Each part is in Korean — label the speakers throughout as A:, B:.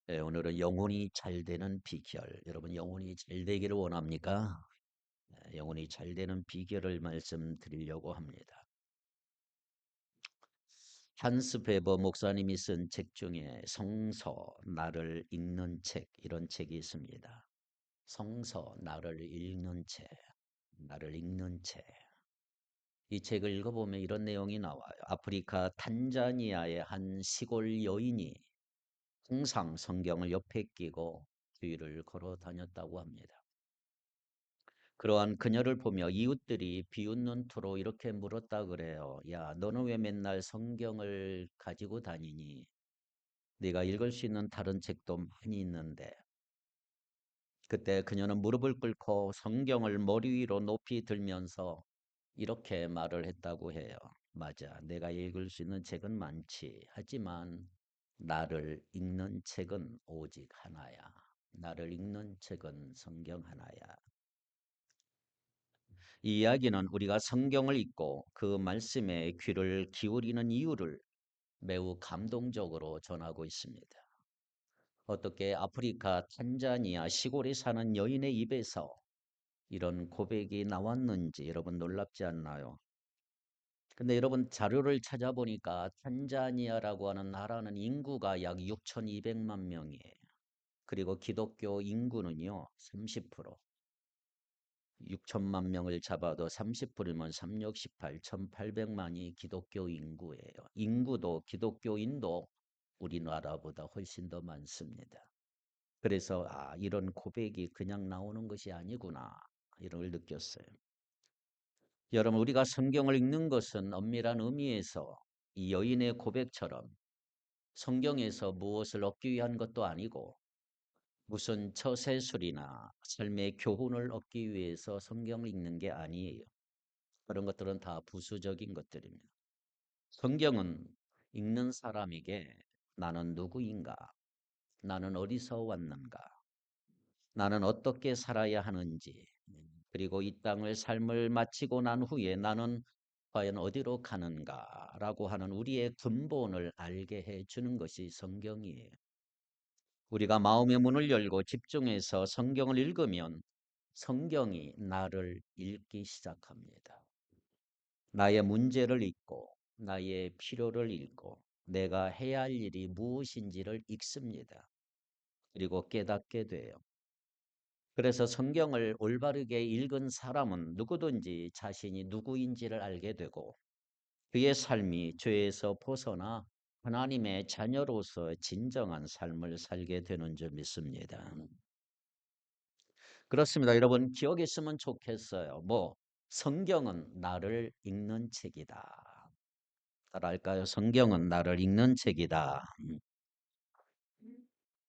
A: 네, 오늘은 영혼이 잘 되는 비결. 여러분, 영혼이 잘 되기를 원합니까? 네, 영혼이 잘 되는 비결을 말씀드리려고 합니다. 한스 베버 목사님이 쓴 책 중에 성서, 나를 읽는 책, 이런 책이 있습니다. 성서, 나를 읽는 책, 나를 읽는 책. 이 책을 읽어보면 이런 내용이 나와요. 아프리카 탄자니아의 한 시골 여인이 항상 성경을 옆에 끼고 뒤를 걸어 다녔다고 합니다. 그러한 그녀를 보며 이웃들이 비웃는 투로 이렇게 물었다 그래요. 야, 너는 왜 맨날 성경을 가지고 다니니? 네가 읽을 수 있는 다른 책도 많이 있는데. 그때 그녀는 무릎을 꿇고 성경을 머리 위로 높이 들면서 이렇게 말을 했다고 해요. 맞아, 내가 읽을 수 있는 책은 많지. 하지만 나를 읽는 책은 오직 하나야. 나를 읽는 책은 성경 하나야. 이 이야기는 우리가 성경을 읽고 그 말씀에 귀를 기울이는 이유를 매우 감동적으로 전하고 있습니다. 어떻게 아프리카 탄자니아 시골에 사는 여인의 입에서 이런 고백이 나왔는지 여러분 놀랍지 않나요? 근데 여러분 자료를 찾아보니까 탄자니아라고 하는 나라는 인구가 약 6,200만 명이에요. 그리고 기독교 인구는요, 30%. 6천만 명을 잡아도 30%면 3, 6, 18, 1,800만이 기독교 인구예요. 인구도 기독교인도 우리나라보다 훨씬 더 많습니다. 그래서 이런 고백이 그냥 나오는 것이 아니구나 이런 걸 느꼈어요. 여러분 우리가 성경을 읽는 것은 엄밀한 의미에서 이 여인의 고백처럼 성경에서 무엇을 얻기 위한 것도 아니고 무슨 처세술이나 삶의 교훈을 얻기 위해서 성경을 읽는 게 아니에요. 그런 것들은 다 부수적인 것들입니다. 성경은 읽는 사람에게 나는 누구인가? 나는 어디서 왔는가? 나는 어떻게 살아야 하는지, 그리고 이 땅을 삶을 마치고 난 후에 나는 과연 어디로 가는가라고 하는 우리의 근본을 알게 해 주는 것이 성경이에요. 우리가 마음의 문을 열고 집중해서 성경을 읽으면 성경이 나를 읽기 시작합니다. 나의 문제를 읽고 나의 필요를 읽고 내가 해야 할 일이 무엇인지를 읽습니다. 그리고 깨닫게 돼요. 그래서 성경을 올바르게 읽은 사람은 누구든지 자신이 누구인지를 알게 되고 그의 삶이 죄에서 벗어나 하나님의 자녀로서 진정한 삶을 살게 되는 줄 믿습니다. 그렇습니다. 여러분 기억에 있으면 좋겠어요. 성경은 나를 읽는 책이다. 따라할까요? 성경은 나를 읽는 책이다.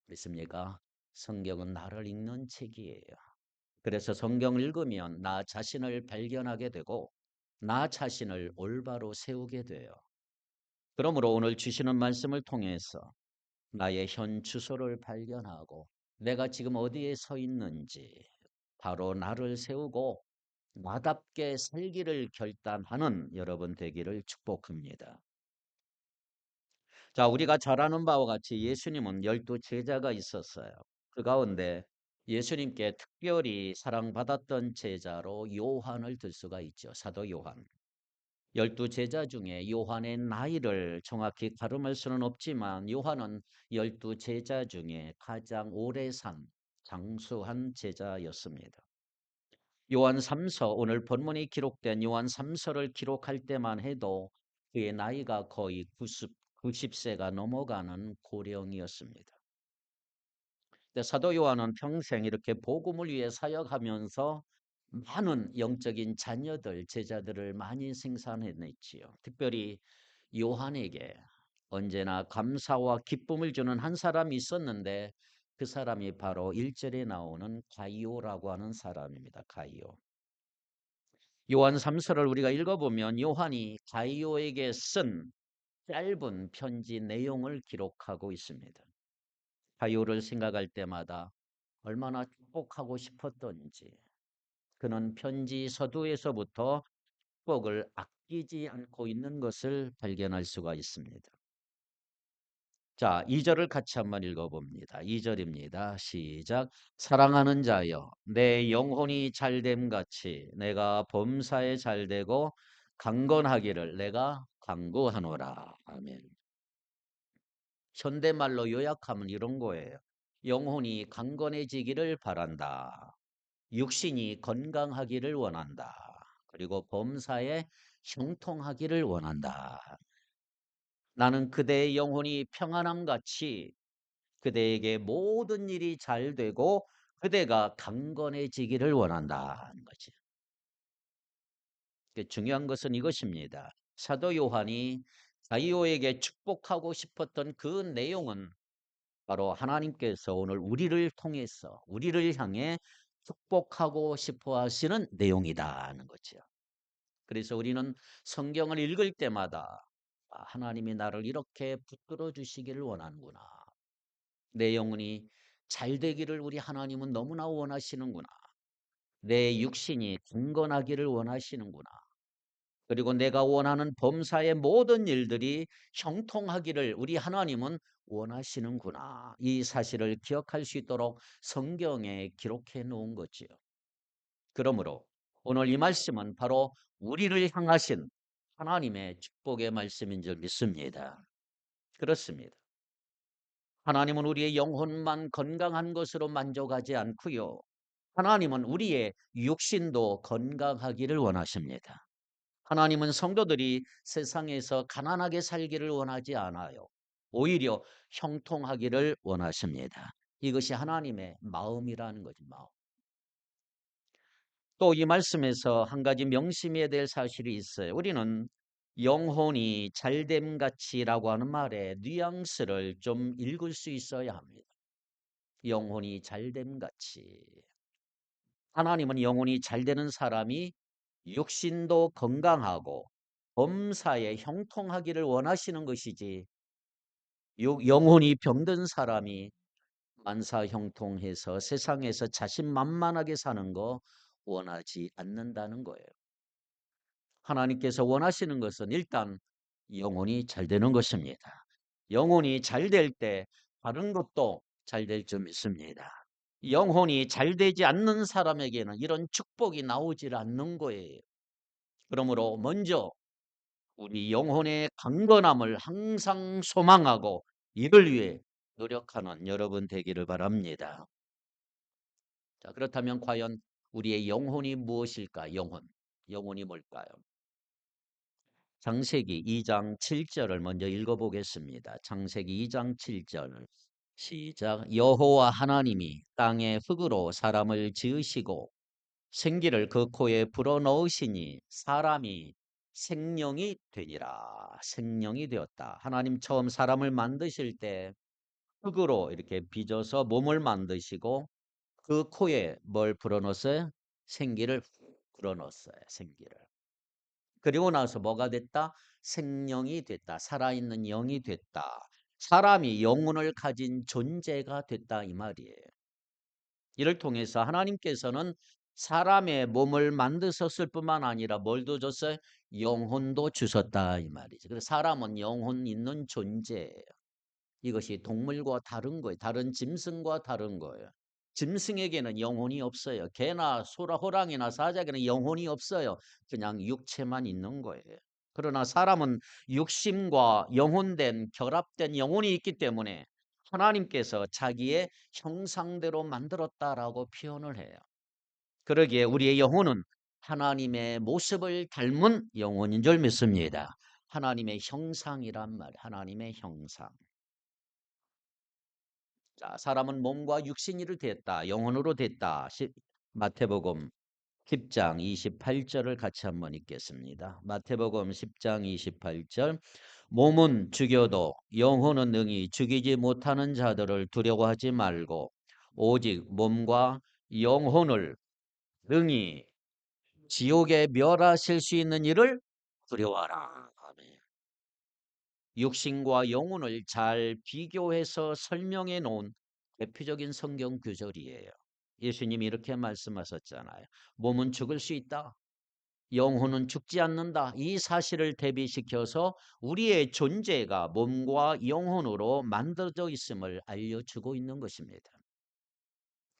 A: 믿습니까? 성경은 나를 읽는 책이에요. 그래서 성경을 읽으면 나 자신을 발견하게 되고 나 자신을 올바로 세우게 돼요. 그러므로 오늘 주시는 말씀을 통해서 나의 현 주소를 발견하고 내가 지금 어디에 서 있는지 바로 나를 세우고 나답게 살기를 결단하는 여러분 되기를 축복합니다. 자, 우리가 잘 아는 바와 같이 예수님은 12 제자가 있었어요. 그 가운데 예수님께 특별히 사랑받았던 제자로 요한을 들 수가 있죠. 사도 요한. 12 제자 중에 요한의 나이를 정확히 가름할 수는 없지만 요한은 12 제자 중에 가장 오래 산 장수한 제자였습니다. 요한 3서 오늘 본문이 기록된 요한 3서를 기록할 때만 해도 그의 나이가 거의 90세가 넘어가는 고령이었습니다. 근데 사도 요한은 평생 이렇게 복음을 위해 사역하면서 많은 영적인 자녀들, 제자들을 많이 생산해냈지요. 특별히 요한에게 언제나 감사와 기쁨을 주는 한 사람이 있었는데 그 사람이 바로 1절에 나오는 가이오라고 하는 사람입니다. 가이오. 요한 3서를 우리가 읽어보면 요한이 가이오에게 쓴 짧은 편지 내용을 기록하고 있습니다. 가이오를 생각할 때마다 얼마나 축복하고 싶었던지 그는 편지 서두에서부터 축복을 아끼지 않고 있는 것을 발견할 수가 있습니다. 자, 2절을 같이 한번 읽어봅니다. 2절입니다. 시작. 사랑하는 자여, 내 영혼이 잘됨 같이 내가 범사에 잘되고 강건하기를 내가 간구하노라. 아멘. 현대말로 요약하면 이런 거예요. 영혼이 강건해지기를 바란다. 육신이 건강하기를 원한다. 그리고 범사에 형통하기를 원한다. 나는 그대의 영혼이 평안함 같이 그대에게 모든 일이 잘 되고 그대가 강건해지기를 원한다는 거지. 중요한 것은 이것입니다. 사도 요한이 가이오에게 축복하고 싶었던 그 내용은 바로 하나님께서 오늘 우리를 통해서 우리를 향해 축복하고 싶어 하시는 내용이다는 거죠. 그래서 우리는 성경을 읽을 때마다 하나님이 나를 이렇게 붙들어 주시기를 원하는구나. 내 영혼이 잘 되기를 우리 하나님은 너무나 원하시는구나. 내 육신이 강건하기를 원하시는구나. 그리고 내가 원하는 범사의 모든 일들이 형통하기를 우리 하나님은 원하시는구나. 이 사실을 기억할 수 있도록 성경에 기록해 놓은 거지요. 그러므로 오늘 이 말씀은 바로 우리를 향하신 하나님의 축복의 말씀인 줄 믿습니다. 그렇습니다. 하나님은 우리의 영혼만 건강한 것으로 만족하지 않고요. 하나님은 우리의 육신도 건강하기를 원하십니다. 하나님은 성도들이 세상에서 가난하게 살기를 원하지 않아요. 오히려 형통하기를 원하십니다. 이것이 하나님의 마음이라는 거지, 마음. 또 이 말씀에서 한 가지 명심해야 될 사실이 있어요. 우리는 영혼이 잘됨 같이라고 하는 말에 뉘앙스를 좀 읽을 수 있어야 합니다. 영혼이 잘됨 같이. 하나님은 영혼이 잘 되는 사람이 육신도 건강하고 범사에 형통하기를 원하시는 것이지 영혼이 병든 사람이 만사형통해서 세상에서 자신만만하게 사는 거 원하지 않는다는 거예요. 하나님께서 원하시는 것은 일단 영혼이 잘 되는 것입니다. 영혼이 잘 될 때 다른 것도 잘 될 줄 믿습니다. 영혼이 잘 되지 않는 사람에게는 이런 축복이 나오질 않는 거예요. 그러므로 먼저 우리 영혼의 강건함을 항상 소망하고 이를 위해 노력하는 여러분 되기를 바랍니다. 자, 그렇다면 과연 우리의 영혼이 무엇일까? 영혼이 뭘까요? 창세기 2장 7절을 먼저 읽어보겠습니다. 창세기 2장 7절 시작. 여호와 하나님이 땅의 흙으로 사람을 지으시고 생기를 그 코에 불어넣으시니 사람이 생명이 되니라. 생명이 되었다. 하나님 처음 사람을 만드실 때 흙으로 이렇게 빚어서 몸을 만드시고 그 코에 뭘 불어넣었어요? 생기를 불어넣었어요. 생기를. 그리고 나서 뭐가 됐다? 생명이 됐다. 살아있는 영이 됐다. 사람이 영혼을 가진 존재가 됐다 이 말이에요. 이를 통해서 하나님께서는 사람의 몸을 만드셨을 뿐만 아니라 뭘도 줬어요? 영혼도 주셨다 이 말이죠. 그래서 사람은 영혼 있는 존재예요. 이것이 동물과 다른 거예요. 다른 짐승과 다른 거예요. 짐승에게는 영혼이 없어요. 개나 소라 호랑이나 사자에게는 영혼이 없어요. 그냥 육체만 있는 거예요. 그러나 사람은 육심과 영혼된 결합된 영혼이 있기 때문에 하나님께서 자기의 형상대로 만들었다라고 표현을 해요. 그러기에 우리의 영혼은 하나님의 모습을 닮은 영혼인 줄 믿습니다. 하나님의 형상이란 말, 하나님의 형상. 자, 사람은 몸과 육신이를 됐다. 영혼으로 됐다. 마태복음 10장 28절을 같이 한번 읽겠습니다. 마태복음 10장 28절 몸은 죽여도 영혼은 능히 죽이지 못하는 자들을 두려워하지 말고 오직 몸과 영혼을 능히 지옥에 멸하실 수 있는 일을 두려워하라. 아멘. 육신과 영혼을 잘 비교해서 설명해 놓은 대표적인 성경 구절이에요. 예수님이 이렇게 말씀하셨잖아요. 몸은 죽을 수 있다. 영혼은 죽지 않는다. 이 사실을 대비시켜서 우리의 존재가 몸과 영혼으로 만들어져 있음을 알려주고 있는 것입니다.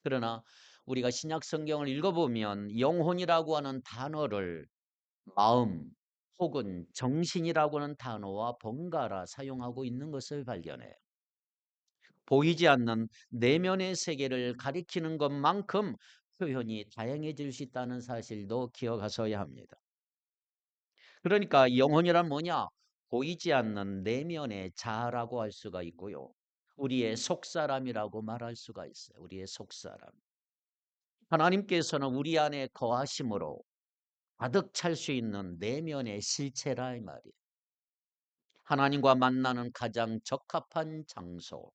A: 그러나 우리가 신약 성경을 읽어보면 영혼이라고 하는 단어를 마음 혹은 정신이라고 하는 단어와 번갈아 사용하고 있는 것을 발견해요. 보이지 않는 내면의 세계를 가리키는 것만큼 표현이 다양해질 수 있다는 사실도 기억하셔야 합니다. 그러니까 영혼이란 뭐냐? 보이지 않는 내면의 자아라고 할 수가 있고요. 우리의 속사람이라고 말할 수가 있어요. 우리의 속사람. 하나님께서는 우리 안에 거하심으로 가득 찰 수 있는 내면의 실체라 이 말이에요. 하나님과 만나는 가장 적합한 장소.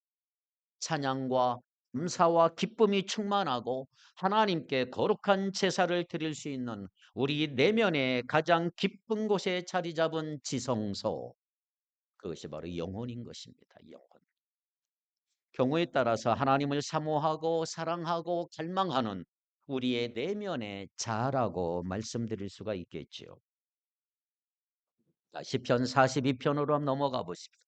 A: 찬양과 감사와 기쁨이 충만하고 하나님께 거룩한 제사를 드릴 수 있는 우리 내면의 가장 깊은 곳에 자리 잡은 지성소. 그것이 바로 영혼인 것입니다. 영혼. 경우에 따라서 하나님을 사모하고 사랑하고 갈망하는 우리의 내면의 자아라고 말씀드릴 수가 있겠지요. 시편 42편으로 한번 넘어가 보십시오.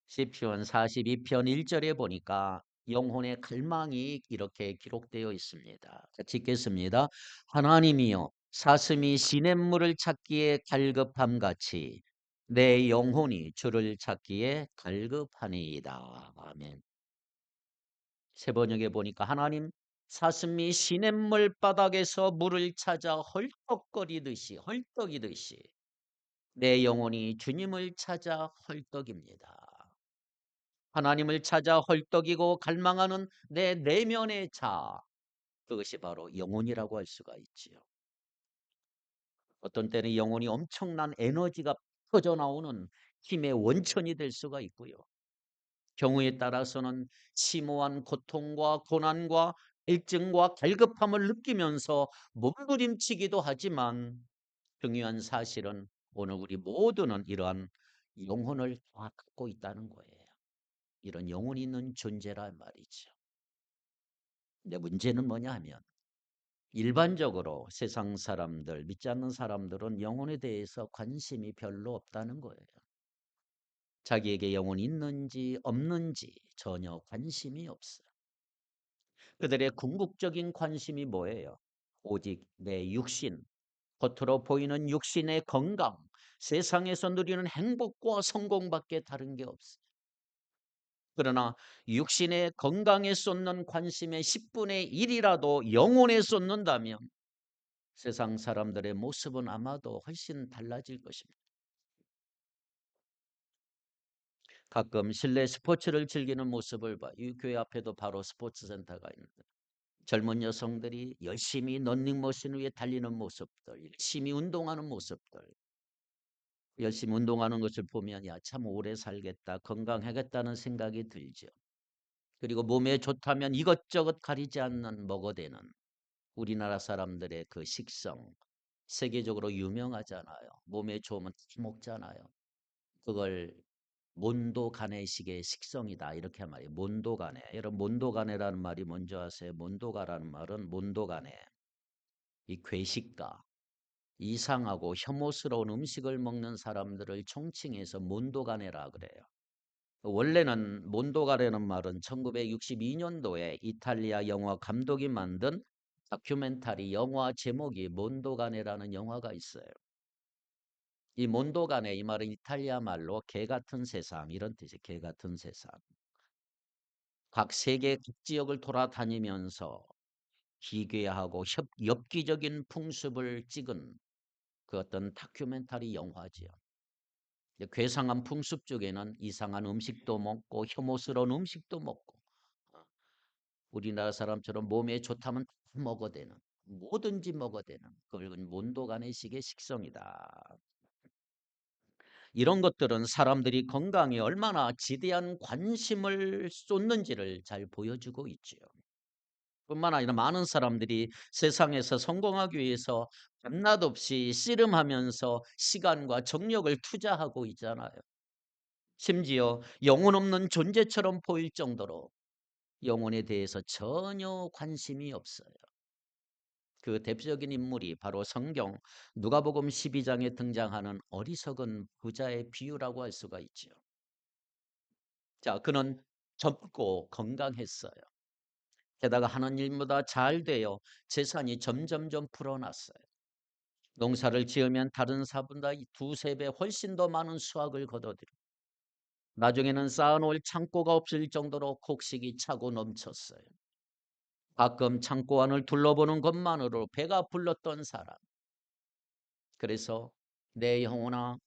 A: 시편 42편 1절에 보니까 영혼의 갈망이 이렇게 기록되어 있습니다. 같이 읽겠습니다. 하나님이여 사슴이 시냇물을 찾기에 갈급함 같이 내 영혼이 주를 찾기에 갈급하니이다. 아멘. 세 번역에 보니까 하나님 사슴이 시냇물 바닥에서 물을 찾아 헐떡이듯이 내 영혼이 주님을 찾아 헐떡입니다. 하나님을 찾아 헐떡이고 갈망하는 내 내면의 자, 그것이 바로 영혼이라고 할 수가 있지요. 어떤 때는 영혼이 엄청난 에너지가 터져 나오는 힘의 원천이 될 수가 있고요. 경우에 따라서는 심오한 고통과 고난과 일증과 갈급함을 느끼면서 몸부림치기도 하지만 중요한 사실은 오늘 우리 모두는 이러한 영혼을 다 갖고 있다는 거예요. 이런 영혼이 있는 존재란 말이죠. 근데 문제는 뭐냐 하면 일반적으로 세상 사람들, 믿지 않는 사람들은 영혼에 대해서 관심이 별로 없다는 거예요. 자기에게 영혼이 있는지 없는지 전혀 관심이 없어요. 그들의 궁극적인 관심이 뭐예요? 오직 내 육신, 겉으로 보이는 육신의 건강, 세상에서 누리는 행복과 성공밖에 다른 게 없어요. 그러나 육신의 건강에 쏟는 관심의 10분의 1이라도 영혼에 쏟는다면 세상 사람들의 모습은 아마도 훨씬 달라질 것입니다. 가끔 실내 스포츠를 즐기는 모습을 봐. 이 교회 앞에도 바로 스포츠 센터가 있는데 젊은 여성들이 열심히 런닝머신 위에 달리는 모습들, 열심히 운동하는 모습들, 열심히 운동하는 것을 보면 야, 참 오래 살겠다, 건강하겠다는 생각이 들죠. 그리고 몸에 좋다면 이것저것 가리지 않는 먹어대는 우리나라 사람들의 그 식성, 세계적으로 유명하잖아요. 몸에 좋으면 다 먹잖아요. 그걸 몬도가네식의 식성이다 이렇게 말이에요. 몬도가네. 여러분 몬도가네라는 말이 뭔지 아세요? 몬도가라는 말은 몬도가네. 이 괴식가, 이상하고 혐오스러운 음식을 먹는 사람들을 총칭해서 몬도가네라 그래요. 원래는 몬도가라는 말은 1962년도에 이탈리아 영화 감독이 만든 다큐멘터리 영화 제목이 몬도가네라는 영화가 있어요. 이 몬도가네 이 말은 이탈리아 말로 개 같은 세상 이런 뜻이에요. 개 같은 세상. 각 세계 각 지역을 돌아다니면서 기괴하고 엽기적인 풍습을 찍은 그 어떤 다큐멘터리 영화지요. 괴상한 풍습 중에는 이상한 음식도 먹고 혐오스러운 음식도 먹고 우리나라 사람처럼 몸에 좋다면 다 먹어대는 뭐든지 먹어대는 그건 몬도가네식의 식성이다. 이런 것들은 사람들이 건강에 얼마나 지대한 관심을 쏟는지를 잘 보여주고 있지요. 뿐만 아니라 많은 사람들이 세상에서 성공하기 위해서 밤낮 없이 씨름하면서 시간과 정력을 투자하고 있잖아요. 심지어 영혼 없는 존재처럼 보일 정도로 영혼에 대해서 전혀 관심이 없어요. 그 대표적인 인물이 바로 성경 누가복음 12장에 등장하는 어리석은 부자의 비유라고 할 수가 있죠. 자, 그는 젊고 건강했어요. 게다가 하는 일마다 잘 되어 재산이 점점점 불어났어요. 농사를 지으면 다른 사람보다 두세 배 훨씬 더 많은 수확을 거둬들이고 나중에는 쌓아놓을 창고가 없을 정도로 곡식이 차고 넘쳤어요. 가끔 창고 안을 둘러보는 것만으로 배가 불렀던 사람. 그래서 내 영혼아,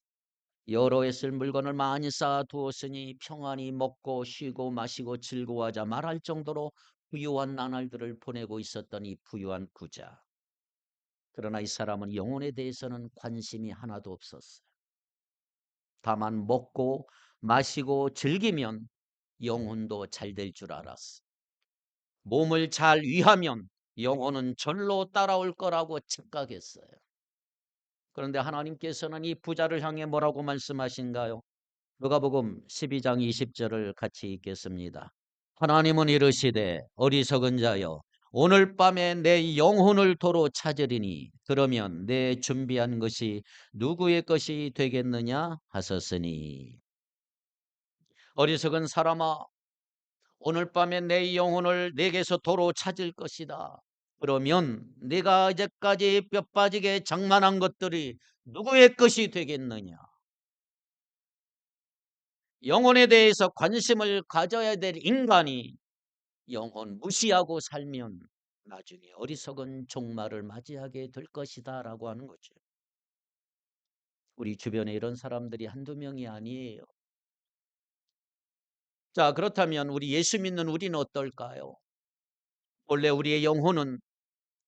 A: 여러 해 쓸 물건을 많이 쌓아두었으니 평안히 먹고 쉬고 마시고 즐거워하자 말할 정도로 부유한 나날들을 보내고 있었던 이 부유한 부자. 그러나 이 사람은 영혼에 대해서는 관심이 하나도 없었어요. 다만 먹고 마시고 즐기면 영혼도 잘 될 줄 알았어. 몸을 잘 위하면 영혼은 절로 따라올 거라고 착각했어요. 그런데 하나님께서는 이 부자를 향해 뭐라고 말씀하신가요? 누가복음 12장 20절을 같이 읽겠습니다. 하나님은 이르시되 어리석은 자여 오늘 밤에 내 영혼을 도로 찾으리니 그러면 내 준비한 것이 누구의 것이 되겠느냐 하셨으니. 어리석은 사람아, 오늘 밤에 내 영혼을 내게서 도로 찾을 것이다. 그러면 네가 이제까지 뼈 빠지게 장만한 것들이 누구의 것이 되겠느냐. 영혼에 대해서 관심을 가져야 될 인간이 영혼 무시하고 살면 나중에 어리석은 종말을 맞이하게 될 것이다 라고 하는 거죠. 우리 주변에 이런 사람들이 한두 명이 아니에요. 자, 그렇다면 우리 예수 믿는 우리는 어떨까요? 원래 우리의 영혼은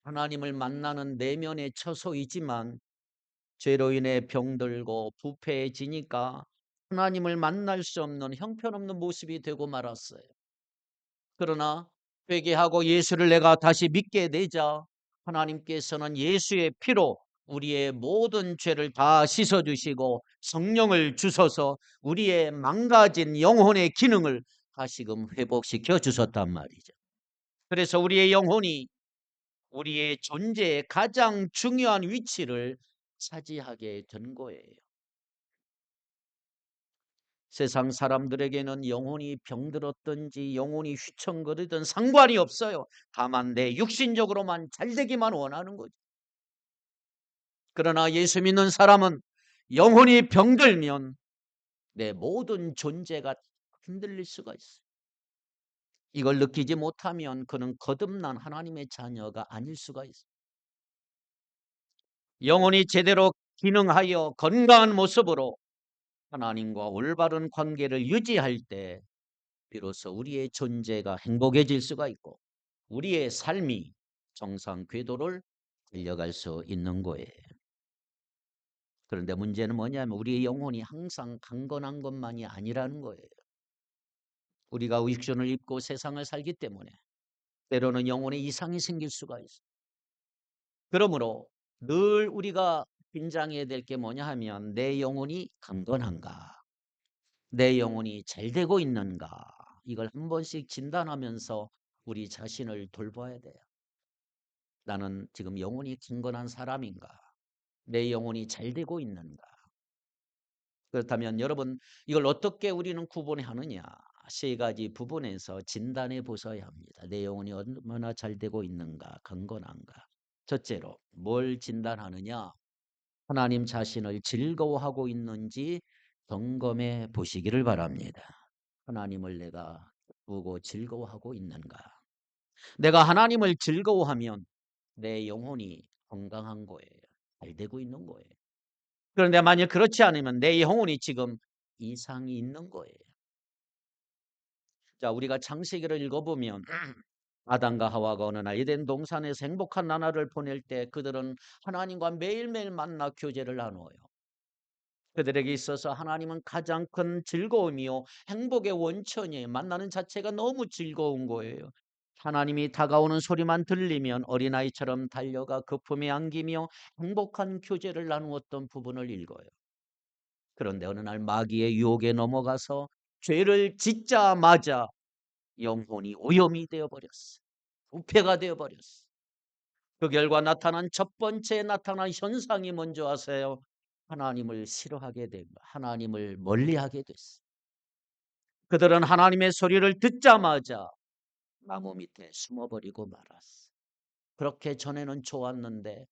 A: 하나님을 만나는 내면의 처소이지만 죄로 인해 병들고 부패해지니까 하나님을 만날 수 없는 형편없는 모습이 되고 말았어요. 그러나 회개하고 예수를 내가 다시 믿게 되자 하나님께서는 예수의 피로 우리의 모든 죄를 다 씻어주시고 성령을 주셔서 우리의 망가진 영혼의 기능을 다시금 회복시켜 주셨단 말이죠. 그래서 우리의 영혼이 우리의 존재의 가장 중요한 위치를 차지하게 된 거예요. 세상 사람들에게는 영혼이 병들었든지 영혼이 휘청거리든 상관이 없어요. 다만 내 육신적으로만 잘되기만 원하는 거죠. 그러나 예수 믿는 사람은 영혼이 병들면 내 모든 존재가 흔들릴 수가 있어요. 이걸 느끼지 못하면 그는 거듭난 하나님의 자녀가 아닐 수가 있어요. 영혼이 제대로 기능하여 건강한 모습으로 하나님과 올바른 관계를 유지할 때 비로소 우리의 존재가 행복해질 수가 있고 우리의 삶이 정상 궤도를 달려갈 수 있는 거예요. 그런데 문제는 뭐냐면 우리의 영혼이 항상 강건한 것만이 아니라는 거예요. 우리가 육신을 입고 세상을 살기 때문에 때로는 영혼에 이상이 생길 수가 있어요. 그러므로 늘 우리가 긴장해야 될 게 뭐냐 하면 내 영혼이 강건한가? 내 영혼이 잘 되고 있는가? 이걸 한 번씩 진단하면서 우리 자신을 돌봐야 돼요. 나는 지금 영혼이 강건한 사람인가? 내 영혼이 잘 되고 있는가? 그렇다면 여러분 이걸 어떻게 우리는 구분하느냐? 세 가지 부분에서 진단해 보셔야 합니다. 내 영혼이 얼마나 잘 되고 있는가? 강건한가? 첫째로 뭘 진단하느냐? 하나님 자신을 즐거워하고 있는지 점검해 보시기를 바랍니다. 하나님을 내가 기쁘고 즐거워하고 있는가? 내가 하나님을 즐거워하면 내 영혼이 건강한 거예요. 잘 되고 있는 거예요. 그런데 만약 그렇지 않으면 내 영혼이 지금 이상이 있는 거예요. 자, 우리가 창세기를 읽어보면 아담과 하와가 어느 날 에덴 동산에서 행복한 나날을 보낼 때 그들은 하나님과 매일매일 만나 교제를 나누어요. 그들에게 있어서 하나님은 가장 큰 즐거움이요 행복의 원천이에요. 만나는 자체가 너무 즐거운 거예요. 하나님이 다가오는 소리만 들리면 어린아이처럼 달려가 그 품에 안기며 행복한 교제를 나누었던 부분을 읽어요. 그런데 어느 날 마귀의 유혹에 넘어가서 죄를 짓자마자 영혼이 오염이 되어버렸어. 부패가 되어버렸어. 그 결과 나타난 첫 번째 나타난 현상이 뭔지 아세요? 하나님을 싫어하게 된 거, 하나님을 멀리하게 됐어. 그들은 하나님의 소리를 듣자마자 나무 밑에 숨어버리고 말았어. 그렇게 전에는 좋았는데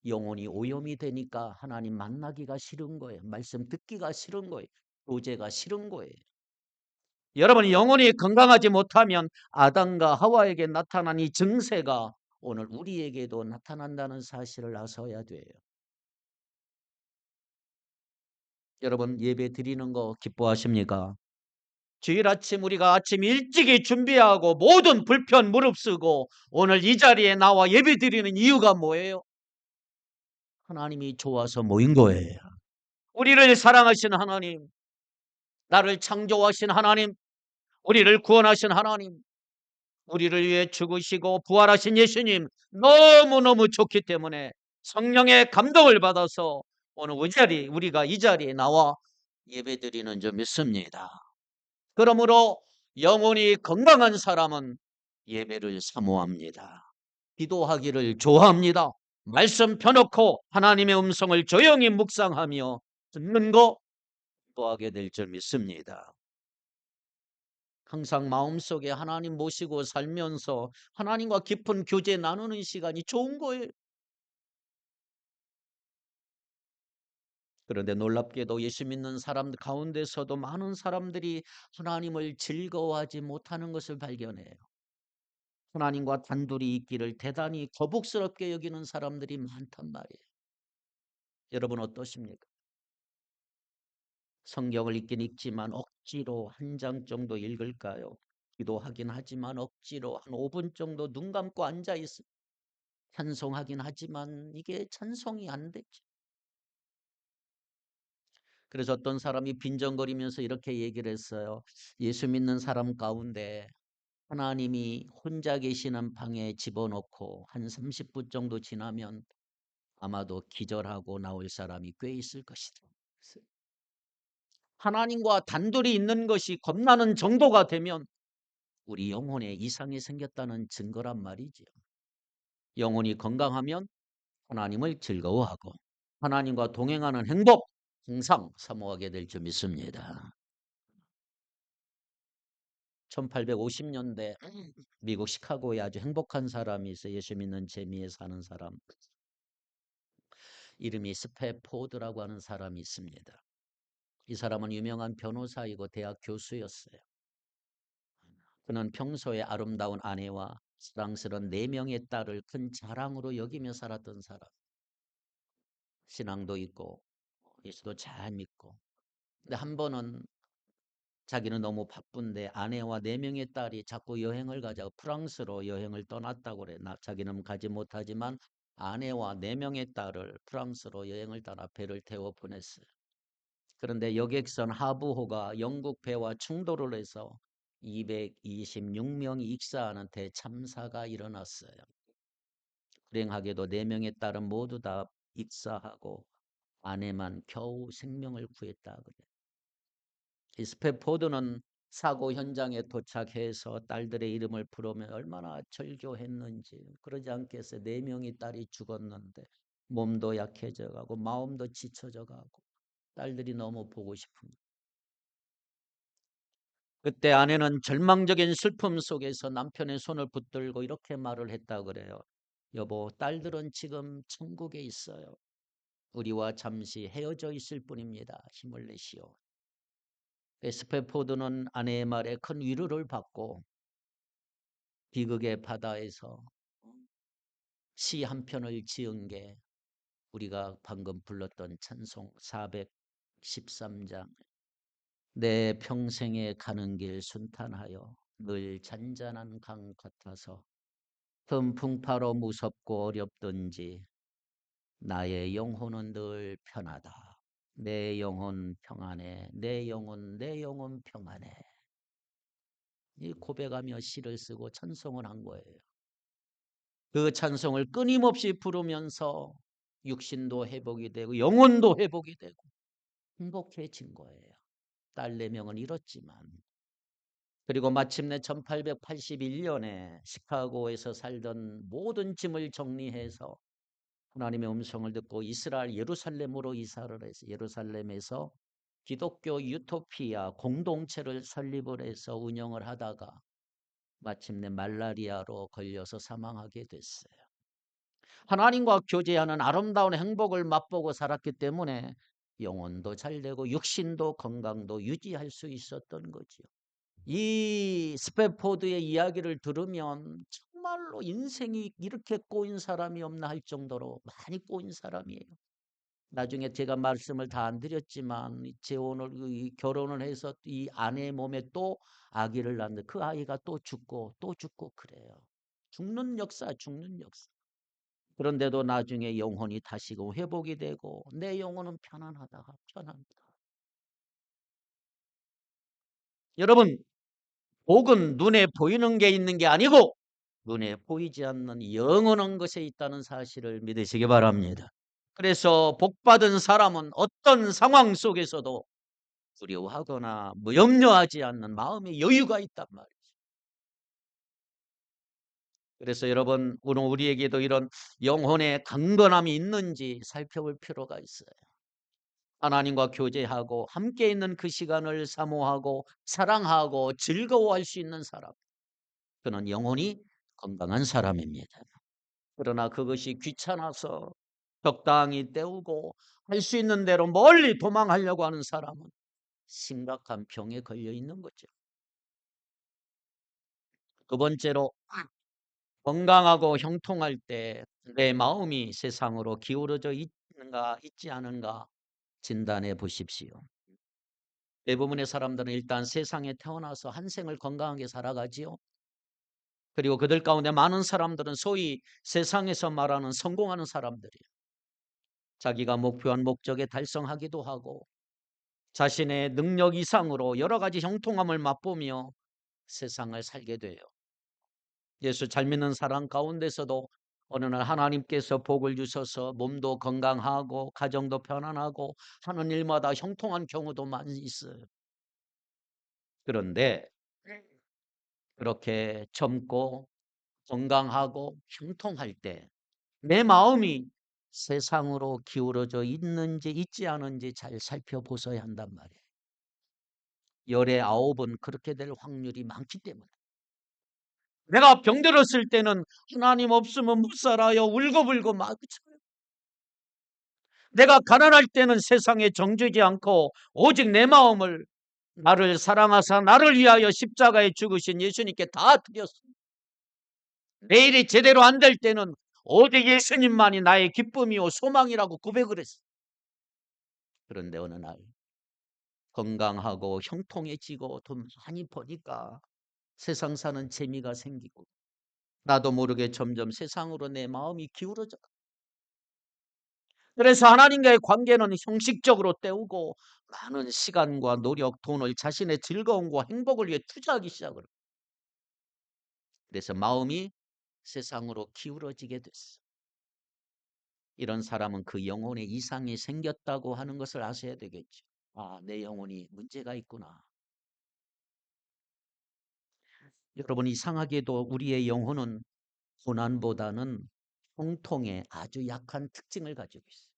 A: 영혼이 오염이 되니까 하나님 만나기가 싫은 거예요. 말씀 듣기가 싫은 거예요. 교제가 싫은 거예요. 여러분, 영혼이 건강하지 못하면 아담과 하와에게 나타난 이 증세가 오늘 우리에게도 나타난다는 사실을 아셔야 돼요. 여러분, 예배 드리는 거 기뻐하십니까? 주일 아침 우리가 아침 일찍이 준비하고 모든 불편 무릅쓰고 오늘 이 자리에 나와 예배 드리는 이유가 뭐예요? 하나님이 좋아서 모인 거예요. 우리를 사랑하신 하나님, 나를 창조하신 하나님, 우리를 구원하신 하나님, 우리를 위해 죽으시고 부활하신 예수님 너무너무 좋기 때문에 성령의 감동을 받아서 오늘 우리가 이 자리에 나와 예배드리는 줄 믿습니다. 그러므로 영혼이 건강한 사람은 예배를 사모합니다. 기도하기를 좋아합니다. 말씀 펴놓고 하나님의 음성을 조용히 묵상하며 듣는 거 기뻐하게 될 줄 믿습니다. 항상 마음속에 하나님 모시고 살면서 하나님과 깊은 교제 나누는 시간이 좋은 거예요. 그런데 놀랍게도 예수 믿는 사람들 가운데서도 많은 사람들이 하나님을 즐거워하지 못하는 것을 발견해요. 하나님과 단둘이 있기를 대단히 거북스럽게 여기는 사람들이 많단 말이에요. 여러분 어떠십니까? 성경을 읽긴 읽지만 억지로 한 장 정도 읽을까요? 기도하긴 하지만 억지로 한 5분 정도 눈 감고 앉아 있어. 찬송하긴 하지만 이게 찬송이 안 되죠. 그래서 어떤 사람이 빈정거리면서 이렇게 얘기를 했어요. 예수 믿는 사람 가운데 하나님이 혼자 계시는 방에 집어넣고 한 30분 정도 지나면 아마도 기절하고 나올 사람이 꽤 있을 것이다. 하나님과 단둘이 있는 것이 겁나는 정도가 되면 우리 영혼에 이상이 생겼다는 증거란 말이죠. 영혼이 건강하면 하나님을 즐거워하고 하나님과 동행하는 행복 항상 사모하게 될 줄 믿습니다. 1850년대 미국 시카고에 아주 행복한 사람이 있어 예수 믿는 재미에 사는 사람. 이름이 스패포드라고 하는 사람이 있습니다. 이 사람은 유명한 변호사이고 대학 교수였어요. 그는 평소에 아름다운 아내와 사랑스러운 4명의 딸을 큰 자랑으로 여기며 살았던 사람. 신앙도 있고 예수도 잘 믿고. 근데 한 번은 자기는 너무 바쁜데 아내와 4명의 딸이 자꾸 여행을 가자고 프랑스로 여행을 떠났다고 그래. 자기는 가지 못하지만 아내와 4명의 딸을 프랑스로 여행을 따라 배를 태워 보냈어요. 그런데 여객선 하부호가 영국 배와 충돌을 해서 226명이 익사하는 대참사가 일어났어요. 불행하게도 4명의 딸은 모두 다 익사하고 아내만 겨우 생명을 구했다 그래. 이 스패포드는 사고 현장에 도착해서 딸들의 이름을 부르며 얼마나 절규했는지. 그러지 않겠어요? 4명의 딸이 죽었는데 몸도 약해져 가고 마음도 지쳐져 가고 딸들이 너무 보고 싶은 거예요. 그때 아내는 절망적인 슬픔 속에서 남편의 손을 붙들고 이렇게 말을 했다 그래요. 여보, 딸들은 지금 천국에 있어요. 우리와 잠시 헤어져 있을 뿐입니다. 힘을 내시오. 스패포드는 아내의 말에 큰 위로를 받고 비극의 바다에서 시 한 편을 지은 게 우리가 방금 불렀던 찬송 413장. 내 평생에 가는 길 순탄하여 늘 잔잔한 강 같아서 큰 풍파로 무섭고 어렵든지 나의 영혼은 늘 편하다. 내 영혼 평안해. 내 영혼 평안해. 이 고백하며 시를 쓰고 찬송을 한 거예요. 그 찬송을 끊임없이 부르면서 육신도 회복이 되고 영혼도 회복이 되고 행복해진 거예요. 딸 4명은 잃었지만 그리고 마침내 1881년에 시카고에서 살던 모든 짐을 정리해서 하나님의 음성을 듣고 이스라엘 예루살렘으로 이사를 해서 예루살렘에서 기독교 유토피아 공동체를 설립을 해서 운영을 하다가 마침내 말라리아로 걸려서 사망하게 됐어요. 하나님과 교제하는 아름다운 행복을 맛보고 살았기 때문에 영혼도 잘되고 육신도 건강도 유지할 수 있었던 거지요. 이 스패포드의 이야기를 들으면 정말로 인생이 이렇게 꼬인 사람이 없나 할 정도로 많이 꼬인 사람이에요. 나중에 제가 말씀을 다 안 드렸지만 재혼을 결혼을 해서 이 아내의 몸에 또 아기를 낳는데 그 아이가 또 죽고 또 죽고 그래요. 죽는 역사, 죽는 역사. 그런데도 나중에 영혼이 다시금 회복이 되고 내 영혼은 편안하다, 편합니다. 여러분, 복은 눈에 보이는 게 있는 게 아니고 눈에 보이지 않는 영원한 것에 있다는 사실을 믿으시기 바랍니다. 그래서 복받은 사람은 어떤 상황 속에서도 두려워하거나 염려하지 않는 마음의 여유가 있단 말이죠. 그래서 여러분, 오늘 우리에게도 이런 영혼의 강건함이 있는지 살펴볼 필요가 있어요. 하나님과 교제하고 함께 있는 그 시간을 사모하고 사랑하고 즐거워할 수 있는 사람, 그는 영혼이 건강한 사람입니다. 그러나 그것이 귀찮아서 적당히 때우고 할 수 있는 대로 멀리 도망하려고 하는 사람은 심각한 병에 걸려 있는 거죠. 두 번째로, 건강하고 형통할 때 내 마음이 세상으로 기울어져 있는가 있지 않은가 진단해 보십시오. 대부분의 사람들은 일단 세상에 태어나서 한 생을 건강하게 살아가지요. 그리고 그들 가운데 많은 사람들은 소위 세상에서 말하는 성공하는 사람들이에요. 자기가 목표한 목적에 달성하기도 하고 자신의 능력 이상으로 여러 가지 형통함을 맛보며 세상을 살게 돼요. 예수 잘 믿는 사람 가운데서도 어느 날 하나님께서 복을 주셔서 몸도 건강하고 가정도 편안하고 하는 일마다 형통한 경우도 많이 있어요. 그런데 그렇게 젊고 건강하고 형통할 때 내 마음이 세상으로 기울어져 있는지 있지 않은지 잘 살펴보셔야 한단 말이에요. 열의 9은 그렇게 될 확률이 많기 때문에. 내가 병들었을 때는 하나님 없으면 못 살아요. 울고불고 막. 내가 가난할 때는 세상에 정죄지 않고 오직 내 마음을 나를 사랑하사 나를 위하여 십자가에 죽으신 예수님께 다 드렸습니다. 내 일이 제대로 안 될 때는 오직 예수님만이 나의 기쁨이요 소망이라고 고백을 했어요. 그런데 어느 날 건강하고 형통해지고 돈 많이 버니까 세상 사는 재미가 생기고 나도 모르게 점점 세상으로 내 마음이 기울어져. 그래서 하나님과의 관계는 형식적으로 때우고 많은 시간과 노력, 돈을 자신의 즐거움과 행복을 위해 투자하기 시작을 해요. 그래서 마음이 세상으로 기울어지게 됐어. 이런 사람은 그 영혼에 이상이 생겼다고 하는 것을 아셔야 되겠죠. 아, 내 영혼이 문제가 있구나. 여러분, 이상하게도 우리의 영혼은 고난보다는 형통에 아주 약한 특징을 가지고 있어요.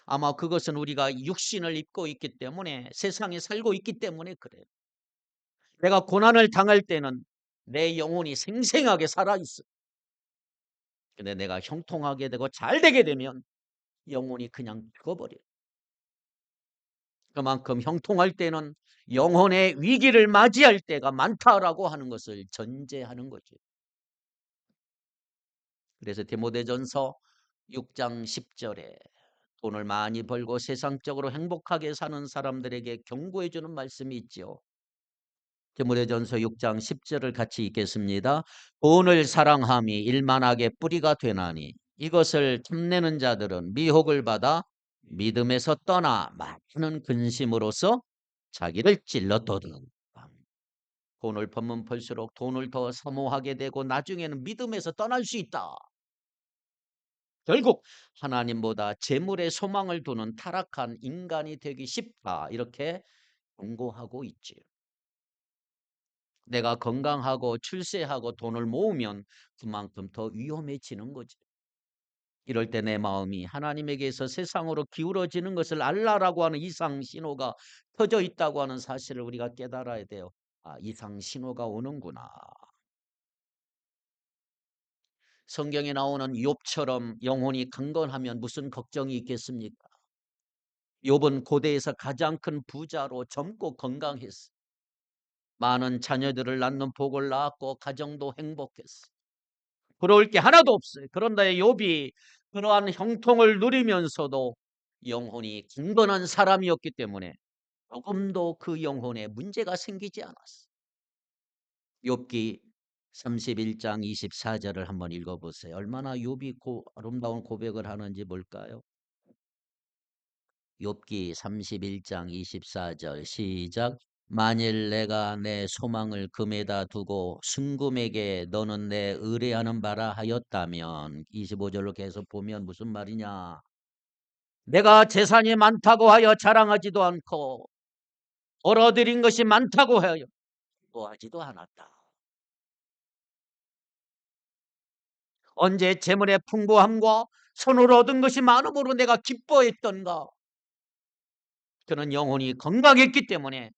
A: 아마 그것은 우리가 육신을 입고 있기 때문에 세상에 살고 있기 때문에 그래요. 내가 고난을 당할 때는 내 영혼이 생생하게 살아있어. 근데 내가 형통하게 되고 잘 되게 되면 영혼이 그냥 죽어버려요. 그만큼 형통할 때는 영혼의 위기를 맞이할 때가 많다라고 하는 것을 전제하는 거죠. 그래서 디모데전서 6장 10절에 돈을 많이 벌고 세상적으로 행복하게 사는 사람들에게 경고해 주는 말씀이 있죠. 디모데전서 6장 10절을 같이 읽겠습니다. 돈을 사랑함이 일만하게 뿌리가 되나니 이것을 탐내는 자들은 미혹을 받아 믿음에서 떠나 많은 근심으로써 자기를 찔러도는. 돈을 벌면 벌수록 돈을 더 사모하게 되고 나중에는 믿음에서 떠날 수 있다. 결국 하나님보다 재물에 소망을 두는 타락한 인간이 되기 쉽다. 이렇게 경고하고 있지요. 내가 건강하고 출세하고 돈을 모으면 그만큼 더 위험해지는 거지. 이럴 때 내 마음이 하나님에게서 세상으로 기울어지는 것을 알라라고 하는 이상 신호가 터져 있다고 하는 사실을 우리가 깨달아야 돼요. 아, 이상 신호가 오는구나. 성경에 나오는 욥처럼 영혼이 강건하면 무슨 걱정이 있겠습니까? 욥은 고대에서 가장 큰 부자로 젊고 건강했어. 많은 자녀들을 낳는 복을 낳았고 가정도 행복했어. 부러울 게 하나도 없어요. 그런데 욥이 그러한 형통을 누리면서도 영혼이 강건한 사람이었기 때문에 조금도 그 영혼에 문제가 생기지 않았어. 욥기 31장 24절을 한번 읽어보세요. 얼마나 욥이 아름다운 고백을 하는지 볼까요? 욥기 31장 24절 시작. 만일 내가 내 소망을 금에다 두고 순금에게 너는 내 의뢰하는 바라 하였다면 25절로 계속 보면 무슨 말이냐? 내가 재산이 많다고 하여 자랑하지도 않고 벌어들인 것이 많다고 하여 기뻐하지도 않았다. 언제 재물의 풍부함과 손으로 얻은 것이 많음으로 내가 기뻐했던가? 그는 영혼이 건강했기 때문에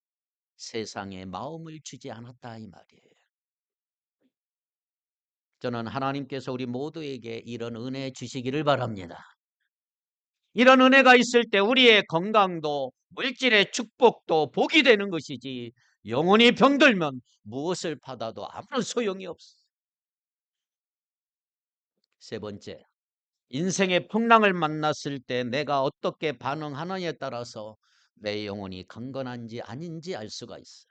A: 세상에 마음을 주지 않았다 이 말이에요. 저는 하나님께서 우리 모두에게 이런 은혜 주시기를 바랍니다. 이런 은혜가 있을 때 우리의 건강도 물질의 축복도 복이 되는 것이지 영혼이 병들면 무엇을 받아도 아무런 소용이 없어. 세 번째, 인생의 풍랑을 만났을 때 내가 어떻게 반응하느냐에 따라서 내 영혼이 강건한지 아닌지 알 수가 있어요.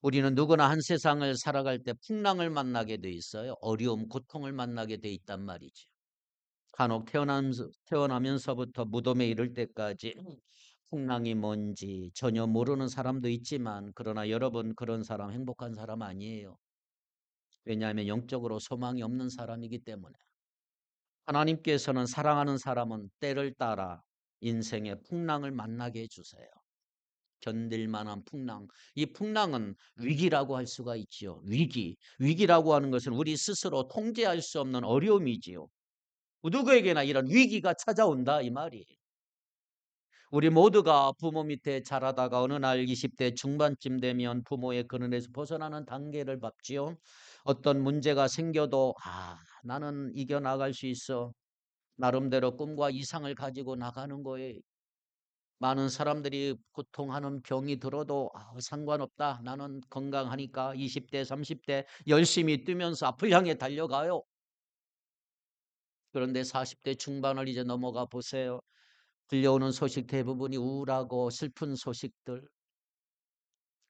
A: 우리는 누구나 한 세상을 살아갈 때 풍랑을 만나게 돼 있어요. 어려움, 고통을 만나게 돼 있단 말이죠. 간혹 태어나면서부터 무덤에 이를 때까지 풍랑이 뭔지 전혀 모르는 사람도 있지만 그러나 여러분 그런 사람 행복한 사람 아니에요. 왜냐하면 영적으로 소망이 없는 사람이기 때문에. 하나님께서는 사랑하는 사람은 때를 따라 인생의 풍랑을 만나게 해주세요. 견딜 만한 풍랑. 이 풍랑은 위기라고 할 수가 있지요. 위기라고 하는 것은 우리 스스로 통제할 수 없는 어려움이지요. 누구에게나 이런 위기가 찾아온다 이 말이에요. 우리 모두가 부모 밑에 자라다가 어느 날 20대 중반쯤 되면 부모의 그늘에서 벗어나는 단계를 밟지요. 어떤 문제가 생겨도 나는 이겨나갈 수 있어. 나름대로 꿈과 이상을 가지고 나가는 거예요. 많은 사람들이 고통하는 병이 들어도 상관없다. 나는 건강하니까 20대, 30대 열심히 뛰면서 앞을 향해 달려가요. 그런데 40대 중반을 이제 넘어가 보세요. 들려오는 소식 대부분이 우울하고 슬픈 소식들.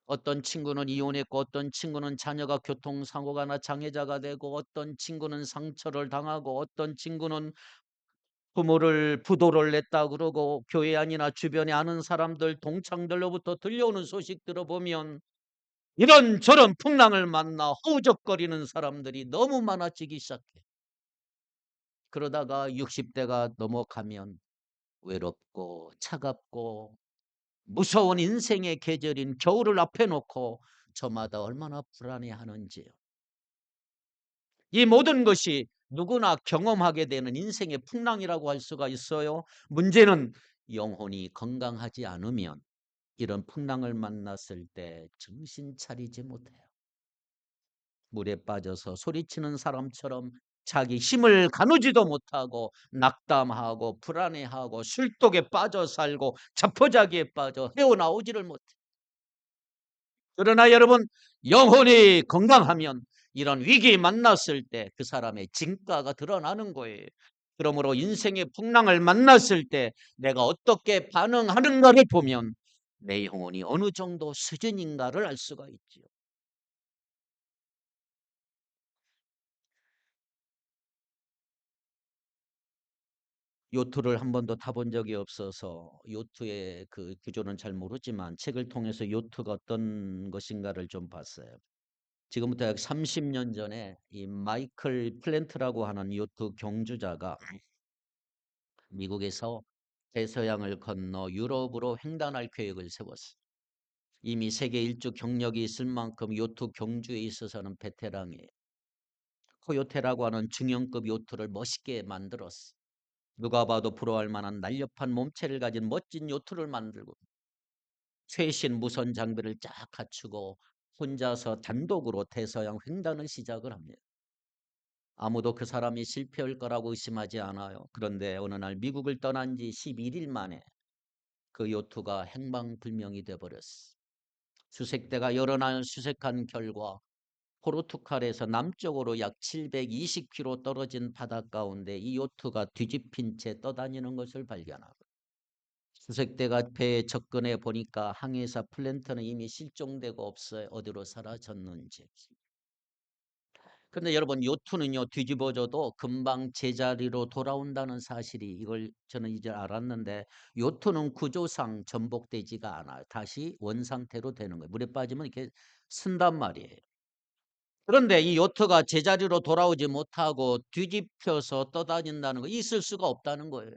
A: 어떤 친구는 이혼했고 어떤 친구는 자녀가 교통사고가 나 장애자가 되고 어떤 친구는 상처를 당하고 어떤 친구는 부모를 부도를 냈다 그러고 교회 아니나 주변에 아는 사람들 동창들로부터 들려오는 소식 들어보면 이런저런 풍랑을 만나 허우적거리는 사람들이 너무 많아지기 시작해. 그러다가 60대가 넘어가면 외롭고 차갑고 무서운 인생의 계절인 겨울을 앞에 놓고 저마다 얼마나 불안해하는지요. 이 모든 것이 누구나 경험하게 되는 인생의 풍랑이라고 할 수가 있어요. 문제는 영혼이 건강하지 않으면 이런 풍랑을 만났을 때 정신 차리지 못해요. 물에 빠져서 소리치는 사람처럼 자기 힘을 가누지도 못하고 낙담하고 불안해하고 술독에 빠져 살고 자포자기에 빠져 헤어나오지를 못해. 그러나 여러분 영혼이 건강하면 이런 위기 만났을 때 그 사람의 진가가 드러나는 거예요. 그러므로 인생의 풍랑을 만났을 때 내가 어떻게 반응하는가를 보면 내 영혼이 어느 정도 수준인가를 알 수가 있지요. 요트를 한 번도 타본 적이 없어서 요트의 그 구조는 잘 모르지만 책을 통해서 요트가 어떤 것인가를 좀 봤어요. 지금부터 약 30년 전에 이 마이클 플랜트라고 하는 요트 경주자가 미국에서 대서양을 건너 유럽으로 횡단할 계획을 세웠어요. 이미 세계 일주 경력이 있을 만큼 요트 경주에 있어서는 베테랑이에요. 코요테라고 하는 중형급 요트를 멋있게 만들었어. 누가 봐도 부러워할 만한 날렵한 몸체를 가진 멋진 요트를 만들고 최신 무선 장비를 쫙 갖추고 혼자서 단독으로 대서양 횡단을 시작을 합니다. 아무도 그 사람이 실패할 거라고 의심하지 않아요. 그런데 어느 날 미국을 떠난 지 11일 만에 그 요트가 행방불명이 돼버렸어. 수색대가 여러 날 수색한 결과 포르투갈에서 남쪽으로 약 720km 떨어진 바다 가운데 이 요트가 뒤집힌 채 떠다니는 것을 발견하고 수색대가 배에 접근해 보니까 항해사 플랜터는 이미 실종되고 없어요. 어디로 사라졌는지. 그런데 여러분 요트는요 뒤집어져도 금방 제자리로 돌아온다는 사실이 이걸 저는 이제 알았는데 요트는 구조상 전복되지가 않아요. 다시 원상태로 되는 거예요. 물에 빠지면 이렇게 쓴단 말이에요. 그런데 이 요트가 제자리로 돌아오지 못하고 뒤집혀서 떠다닌다는 거 있을 수가 없다는 거예요.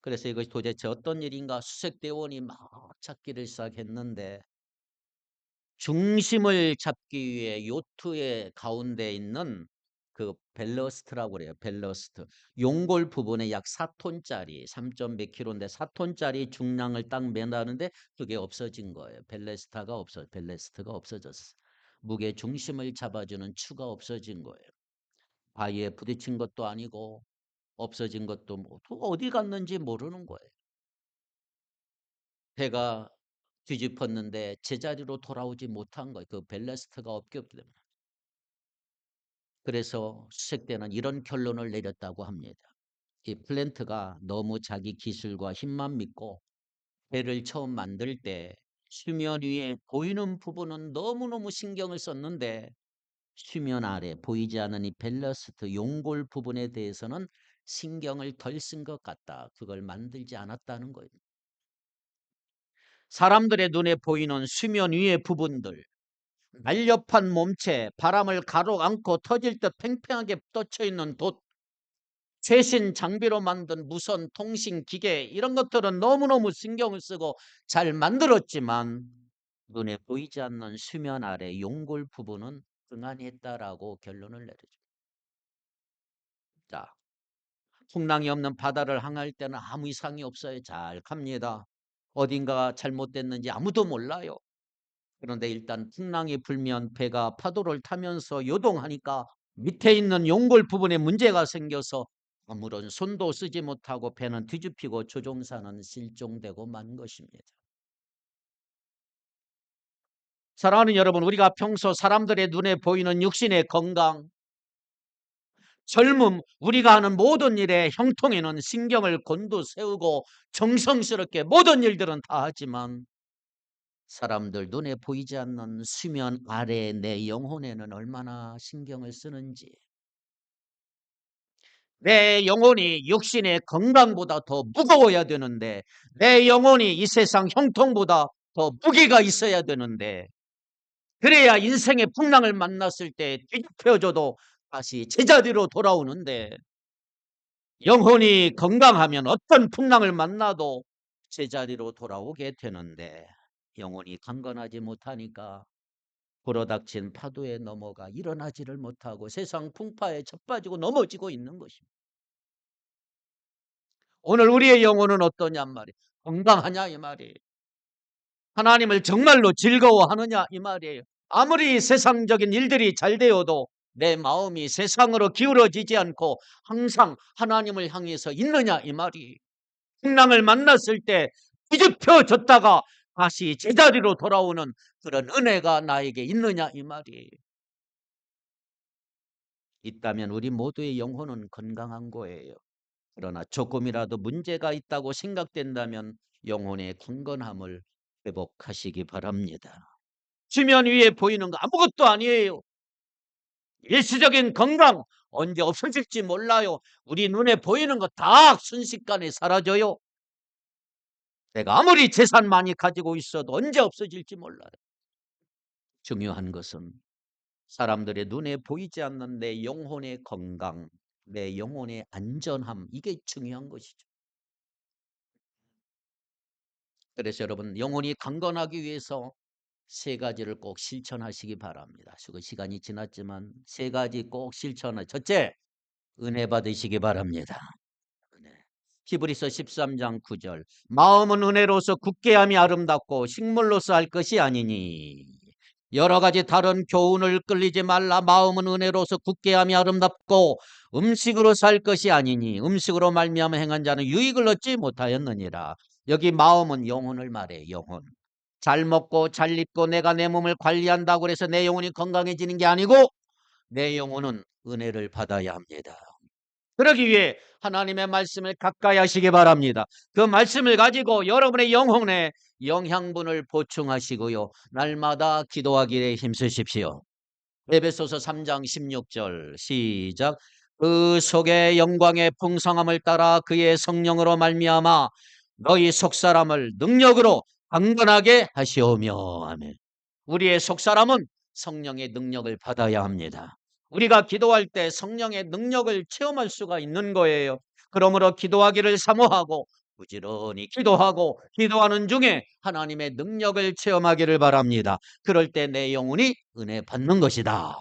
A: 그래서 이것이 도대체 어떤 일인가 수색대원이 막 찾기를 시작했는데 중심을 잡기 위해 요트의 가운데 있는 그 벨러스트라고 그래요. 벨러스트. 용골 부분에 약 4톤짜리 3몇 킬로인데 4톤짜리 중량을 딱 매다는데 그게 없어진 거예요. 벨레스트가 없어졌어. 무게 중심을 잡아주는 추가 없어진 거예요. 바위에 부딪힌 것도 아니고 없어진 것도 뭐 어디 갔는지 모르는 거예요. 배가 뒤집혔는데 제자리로 돌아오지 못한 거예요. 그 벨레스트가 없기 때문에. 그래서 수색대는 이런 결론을 내렸다고 합니다. 이 플랜트가 너무 자기 기술과 힘만 믿고 배를 처음 만들 때 수면 위에 보이는 부분은 너무너무 신경을 썼는데 수면 아래 보이지 않는 이 벨러스트 용골 부분에 대해서는 신경을 덜 쓴 것 같다. 그걸 만들지 않았다는 거예요. 사람들의 눈에 보이는 수면 위의 부분들, 날렵한 몸체, 바람을 가로안고 터질 듯 팽팽하게 떠쳐 있는 돛, 최신 장비로 만든 무선 통신 기계 이런 것들은 너무너무 신경을 쓰고 잘 만들었지만 눈에 보이지 않는 수면 아래 용골 부분은 등한히 했다라고 결론을 내리죠. 자, 풍랑이 없는 바다를 항할 때는 아무 이상이 없어요. 잘 갑니다. 어딘가 잘못됐는지 아무도 몰라요. 그런데 일단 풍랑이 불면 배가 파도를 타면서 요동하니까 밑에 있는 용골 부분에 문제가 생겨서 아무런 손도 쓰지 못하고 배는 뒤집히고 조종사는 실종되고 만 것입니다. 사랑하는 여러분, 우리가 평소 사람들의 눈에 보이는 육신의 건강, 젊음, 우리가 하는 모든 일에 형통에는 신경을 곤두세우고 정성스럽게 모든 일들은 다 하지만 사람들 눈에 보이지 않는 수면 아래 내 영혼에는 얼마나 신경을 쓰는지, 내 영혼이 육신의 건강보다 더 무거워야 되는데 내 영혼이 이 세상 형통보다 더 무게가 있어야 되는데 그래야 인생의 풍랑을 만났을 때 뒤집혀져도 다시 제자리로 돌아오는데 영혼이 건강하면 어떤 풍랑을 만나도 제자리로 돌아오게 되는데 영혼이 강건하지 못하니까 불어닥친 파도에 넘어가 일어나지를 못하고 세상 풍파에 젖빠지고 넘어지고 있는 것입니다. 오늘 우리의 영혼은 어떠냔 말이에요. 건강하냐 이 말이에요. 하나님을 정말로 즐거워하느냐 이 말이에요. 아무리 세상적인 일들이 잘 되어도 내 마음이 세상으로 기울어지지 않고 항상 하나님을 향해서 있느냐 이 말이에요. 풍랑을 만났을 때 뒤집혀졌다가 다시 제자리로 돌아오는 그런 은혜가 나에게 있느냐 이 말이에요. 있다면 우리 모두의 영혼은 건강한 거예요. 그러나 조금이라도 문제가 있다고 생각된다면 영혼의 강건함을 회복하시기 바랍니다. 수면 위에 보이는 거 아무것도 아니에요. 일시적인 건강 언제 없어질지 몰라요. 우리 눈에 보이는 거 다 순식간에 사라져요. 내가 아무리 재산 많이 가지고 있어도 언제 없어질지 몰라요. 중요한 것은 사람들의 눈에 보이지 않는 내 영혼의 건강, 내 영혼의 안전함, 이게 중요한 것이죠. 그래서 여러분 영혼이 강건하기 위해서 세 가지를 꼭 실천하시기 바랍니다. 시간이 지났지만 세 가지 꼭 실천하. 첫째, 은혜 받으시기 바랍니다. 은혜. 히브리서 13장 9절. 마음은 은혜로서 굳게 함이 아름답고 식물로서 할 것이 아니니. 여러 가지 다른 교훈을 끌리지 말라. 마음은 은혜로서 굳게 함이 아름답고 음식으로 살 것이 아니니 음식으로 말미암아 행한 자는 유익을 얻지 못하였느니라. 여기 마음은 영혼을 말해. 영혼. 잘 먹고 잘 입고 내가 내 몸을 관리한다고 해서 내 영혼이 건강해지는 게 아니고 내 영혼은 은혜를 받아야 합니다. 그러기 위해 하나님의 말씀을 가까이 하시기 바랍니다. 그 말씀을 가지고 여러분의 영혼에 영양분을 보충하시고요. 날마다 기도하기에 힘쓰십시오. 에베소서 3장 16절 시작. 그 속의 영광의 풍성함을 따라 그의 성령으로 말미암아 너희 속사람을 능력으로 강건하게 하시오며. 아멘. 우리의 속사람은 성령의 능력을 받아야 합니다. 우리가 기도할 때 성령의 능력을 체험할 수가 있는 거예요. 그러므로 기도하기를 사모하고 부지런히 기도하고 기도하는 중에 하나님의 능력을 체험하기를 바랍니다. 그럴 때 내 영혼이 은혜 받는 것이다.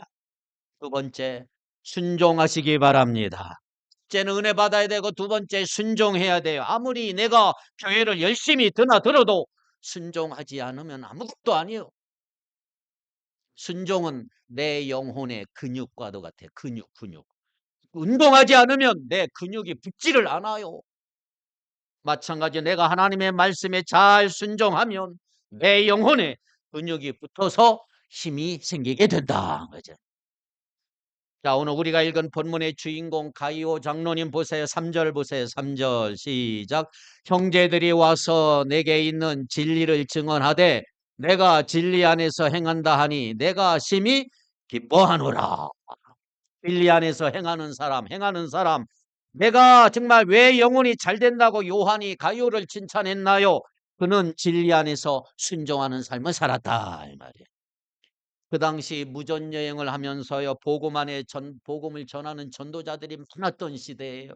A: 두 번째, 순종하시기 바랍니다. 첫째는 은혜 받아야 되고 두 번째 순종해야 돼요. 아무리 내가 교회를 열심히 들어도 순종하지 않으면 아무것도 아니에요. 순종은 내 영혼의 근육과도 같아요. 근육. 운동하지 않으면 내 근육이 붙지를 않아요. 마찬가지 내가 하나님의 말씀에 잘 순종하면 내 영혼에 근육이 붙어서 힘이 생기게 된다. 그죠? 자, 오늘 우리가 읽은 본문의 주인공 가이오 장로님 보세요. 3절 보세요. 3절 시작. 형제들이 와서 내게 있는 진리를 증언하되 내가 진리 안에서 행한다 하니 내가 심히 기뻐하노라. 진리 안에서 행하는 사람. 내가 정말 왜 영혼이 잘 된다고 요한이 가이오를 칭찬했나요? 그는 진리 안에서 순종하는 삶을 살았다 이 말이에요. 그 당시 무전 여행을 하면서요 복음을 전하는 전도자들이 많았던 시대예요.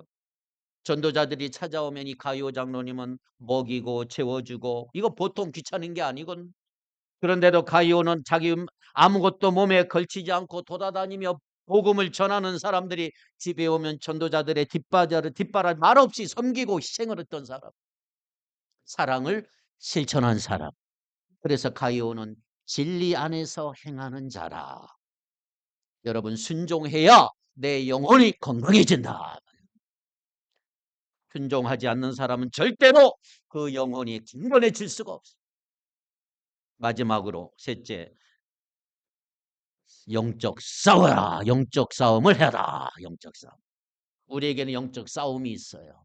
A: 전도자들이 찾아오면 이 가이오 장로님은 먹이고 채워주고 이거 보통 귀찮은 게 아니거든. 그런데도 가이오는 자기 아무것도 몸에 걸치지 않고 돌아다니며 복음을 전하는 사람들이 집에 오면 전도자들의 뒷바라지 말없이 섬기고 희생을 했던 사람, 사랑을 실천한 사람. 그래서 가이오는 진리 안에서 행하는 자라. 여러분 순종해야 내 영혼이 건강해진다. 순종하지 않는 사람은 절대로 그 영혼이 건강해질 수가 없어. 마지막으로 셋째, 영적 싸워라. 영적 싸움을 해라. 영적 싸움. 우리에게는 영적 싸움이 있어요.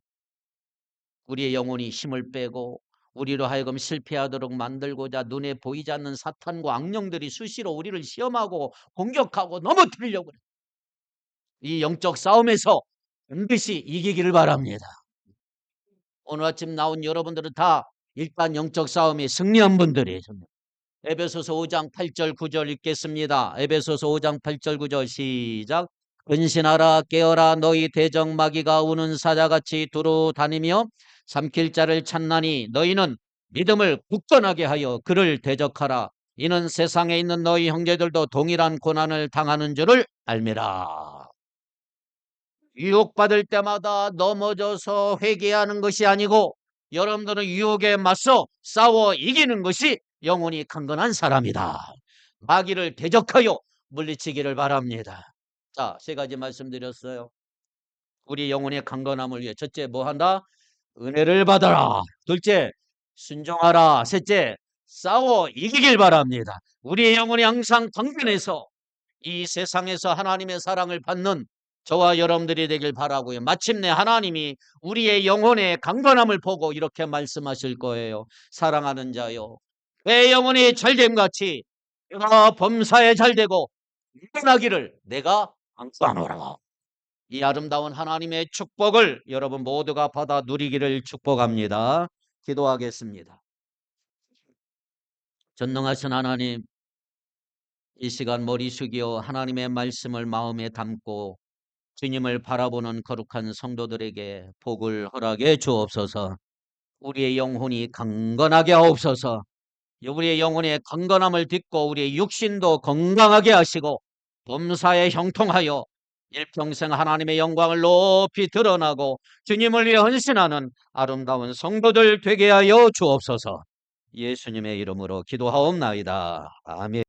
A: 우리의 영혼이 힘을 빼고 우리로 하여금 실패하도록 만들고자 눈에 보이지 않는 사탄과 악령들이 수시로 우리를 시험하고 공격하고 넘어뜨리려고 그래요. 이 영적 싸움에서 반드시 이기기를 바랍니다. 오늘 아침 나온 여러분들은 다 일단 영적 싸움에 승리한 분들이에요. 에베소서 5장 8절 9절 읽겠습니다. 에베소서 5장 8절 9절 시작. 근신하라 깨어라 너희 대적 마귀가 우는 사자같이 두루 다니며 삼킬 자를 찾나니 너희는 믿음을 굳건하게 하여 그를 대적하라. 이는 세상에 있는 너희 형제들도 동일한 고난을 당하는 줄을 알미라. 유혹받을 때마다 넘어져서 회개하는 것이 아니고 여러분들은 유혹에 맞서 싸워 이기는 것이 영혼이 강건한 사람이다. 마귀를 대적하여 물리치기를 바랍니다. 자, 세 가지 말씀드렸어요. 우리 영혼의 강건함을 위해 첫째 뭐 한다? 은혜를 받아라. 둘째 순종하라. 셋째 싸워 이기길 바랍니다. 우리의 영혼이 항상 강건해서 이 세상에서 하나님의 사랑을 받는 저와 여러분들이 되길 바라고요. 마침내 하나님이 우리의 영혼의 강건함을 보고 이렇게 말씀하실 거예요. 사랑하는 자요, 내 영혼이 잘됨같이 내가 범사에 잘되고 일어나기를 내가 안수하노라. 이 아름다운 하나님의 축복을 여러분 모두가 받아 누리기를 축복합니다. 기도하겠습니다. 전능하신 하나님, 이 시간 머리 숙여 하나님의 말씀을 마음에 담고 주님을 바라보는 거룩한 성도들에게 복을 허락해 주옵소서. 우리의 영혼이 강건하게 하옵소서. 우리의 영혼의 강건함을 딛고 우리의 육신도 건강하게 하시고 범사에 형통하여 일평생 하나님의 영광을 높이 드러나고 주님을 위해 헌신하는 아름다운 성도들 되게 하여 주옵소서. 예수님의 이름으로 기도하옵나이다. 아멘.